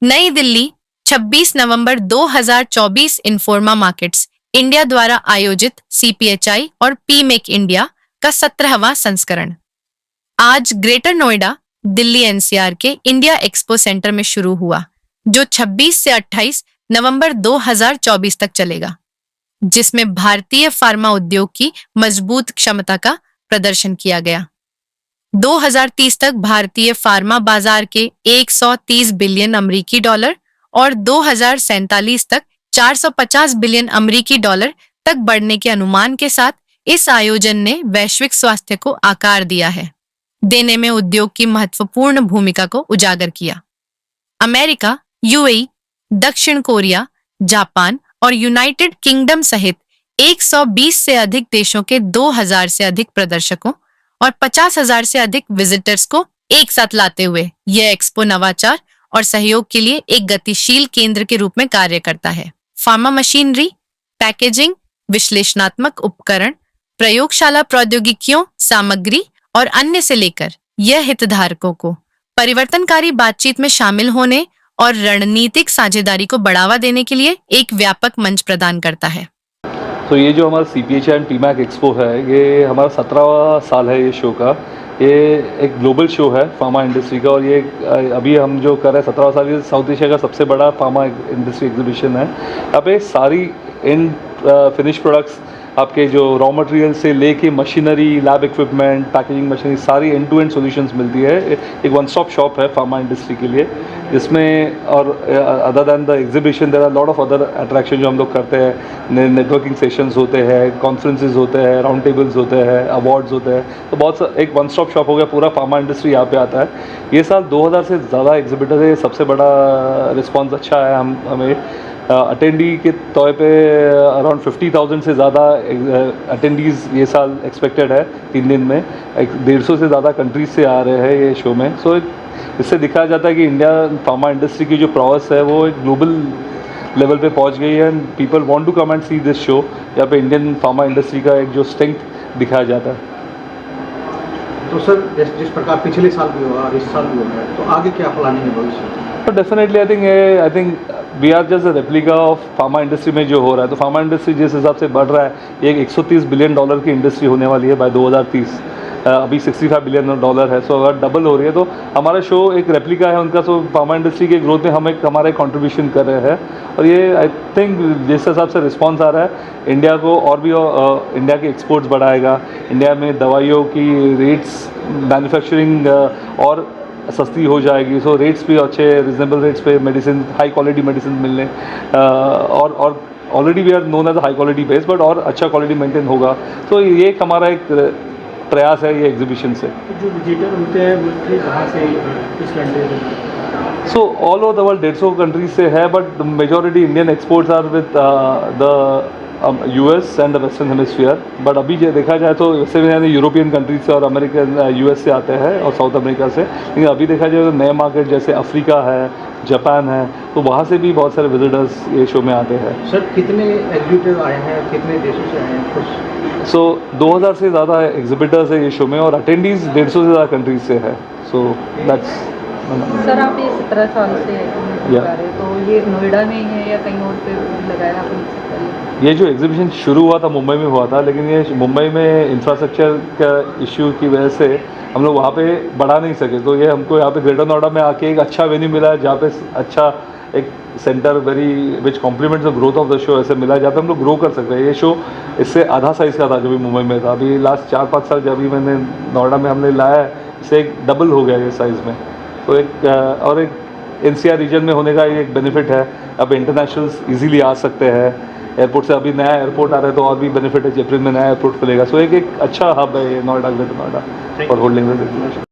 नई दिल्ली 26 नवंबर 2024 इन्फोर्मा markets India द्वारा आयोजित सीपीएचआई और पी मेक इंडिया का 17वां संस्करण आज ग्रेटर नोएडा दिल्ली एनसीआर के इंडिया एक्सपो सेंटर में शुरू हुआ, जो 26 से 28 नवंबर 2024 तक चलेगा, जिसमें भारतीय फार्मा उद्योग की मजबूत क्षमता का प्रदर्शन किया गया। 2030 तक भारतीय फार्मा बाजार के 130 बिलियन अमेरिकी डॉलर और 2047 तक 450 बिलियन अमेरिकी डॉलर तक बढ़ने के अनुमान के साथ इस आयोजन ने वैश्विक स्वास्थ्य को आकार दिया है, देने में उद्योग की महत्वपूर्ण भूमिका को उजागर किया। अमेरिका, यूएई, दक्षिण कोरिया, जापान और यूनाइटेड किंगडम सहित 120 से अधिक देशों के 2000 से अधिक प्रदर्शकों और 50,000 से अधिक विजिटर्स को एक साथ लाते हुए यह एक्सपो नवाचार और सहयोग के लिए एक गतिशील केंद्र के रूप में कार्य करता है। फार्मा मशीनरी, पैकेजिंग, विश्लेषणात्मक उपकरण, प्रयोगशाला प्रौद्योगिकियों, सामग्री और अन्य से लेकर यह हितधारकों को परिवर्तनकारी बातचीत में शामिल होने और रणनीतिक साझेदारी को बढ़ावा देने के लिए एक व्यापक मंच प्रदान करता है। तो ये जो हमारा CPHI एंड PMAC एक्सपो है, ये हमारा 17वां साल है ये शो का। ये एक ग्लोबल शो है फार्मा इंडस्ट्री का, और ये अभी हम जो कर रहे हैं 17वां साल, ये साउथ एशिया का सबसे बड़ा फार्मा इंडस्ट्री एग्जीबिशन है। यहाँ पे सारी इन फिनिश प्रोडक्ट्स, आपके जो रॉ मटेरियल से लेके machinery, lab equipment, packaging machinery, सारी एंड टू एंड सॉल्यूशंस मिलती है। एक वन स्टॉप शॉप है फार्मा इंडस्ट्री के लिए, जिसमें और other than the exhibition there are lot of other attraction जो हम लोग करते हैं। नेटवर्किंग सेशंस होते हैं, कॉन्फ्रेंसेज होते हैं, राउंड टेबल्स होते हैं, अवार्ड्स होते हैं। तो बहुत सा एक वन स्टॉप शॉप हो गया, पूरा फार्मा इंडस्ट्री यहाँ पे आता है। ये साल 2000 से ज़्यादा एग्जीबिटर है, सबसे बड़ा रिस्पॉन्स अच्छा है हमें। अटेंडी के तौर पे अराउंड 50,000 से ज़्यादा अटेंडीज़ ये साल एक्सपेक्टेड है 3 दिन में। 150 से ज़्यादा कंट्रीज से आ रहे हैं ये शो में। सो इससे दिखाया जाता है कि इंडिया फार्मा इंडस्ट्री की जो प्रॉस है वो एक ग्लोबल लेवल पे पहुंच गई है, and people want to come and see this show. यहाँ पे इंडियन फार्मा इंडस्ट्री का एक जो स्ट्रेंथ दिखाया जाता है। तो सर जिस प्रकार पिछले साल भी हुआ और इस साल भी हो रहा है, तो आगे क्या प्लानिंग है भविष्य? तो definitely I think we are just a replica of pharma industry में जो हो रहा है। तो फार्मा इंडस्ट्री जिस हिसाब से बढ़ रहा है, ये एक 130 बिलियन डॉलर की इंडस्ट्री होने वाली है बाय 2030। अभी 65 बिलियन डॉलर है। सो अगर डबल हो रही है तो हमारा शो एक रेप्लिका है उनका। सो फार्मा इंडस्ट्री के ग्रोथ में हम एक हमारा कंट्रीब्यूशन कर रहे हैं, और ये आई थिंक जिस हिसाब से रिस्पॉन्स आ रहा है इंडिया को और भी इंडिया के एक्सपोर्ट्स बढ़ाएगा। इंडिया में दवाइयों की रेट्स, मैन्युफैक्चरिंग और सस्ती हो जाएगी। सो रेट्स भी अच्छे, रिजनेबल रेट्स पे मेडिसिन, हाई क्वालिटी मेडिसिन मिलने, और already we are known as high quality base, but और अच्छा क्वालिटी मेंटेन होगा। तो ये एक हमारा एक प्रयास है ये एग्जीबिशन से। जो विजिटर होते हैं वो कहाँ से, किस कंट्री से? So all over the world 150 countries से है, but majority Indian exports are with the US and the western hemisphere. But अभी जो देखा जाए तो वैसे भी यानी यूरोपियन कंट्रीज से और अमेरिकन US से आते हैं और साउथ अमेरिका से। लेकिन अभी देखा जाए तो नए मार्केट जैसे अफ्रीका है, जापान है, तो वहाँ से भी बहुत सारे विजिटर्स ये शो में आते हैं। सर कितने एग्जीबिटर आए हैं, कितने देशों से आए हैं कुछ? सो 2000 से ज़्यादा एग्जिबिटर्स है ये शो में, और अटेंडीज़ 150 से ज़्यादा कंट्रीज से है। So that's. सर आप ये 17 साल से लगा रहे, तो ये नोएडा में ही है या कहीं और पे लगाया आपने? ये जो एग्जीबिशन शुरू हुआ था मुंबई में हुआ था, लेकिन ये मुंबई में इंफ्रास्ट्रक्चर का इश्यू की वजह से हम लोग वहाँ पे बढ़ा नहीं सके। तो ये हमको यहाँ पे ग्रेटर नोएडा में आके एक अच्छा वेन्यू मिला है, जहाँ पे अच्छा एक centre very which complements the growth of the show ऐसे मिला है, जहाँ पे हम लोग ग्रो कर सकते हैं। ये शो इससे आधा साइज़ का था जब भी मुंबई में था। अभी लास्ट 4-5 साल जब भी मैंने नोएडा में हमने लाया है, इससे एक डबल हो गया ये साइज़ में। तो एक और एक NCR रीजन में होने का ये एक बेनिफिट है। अब इंटरनेशनल्स ईजिली आ सकते हैं एयरपोर्ट से। अभी नया एयरपोर्ट आ रहा है तो और भी बेनिफिट है, अप्रैल में नया एयरपोर्ट खुलेगा। सो एक अच्छा हब है ये Noida, greater Noida for holding this exhibition.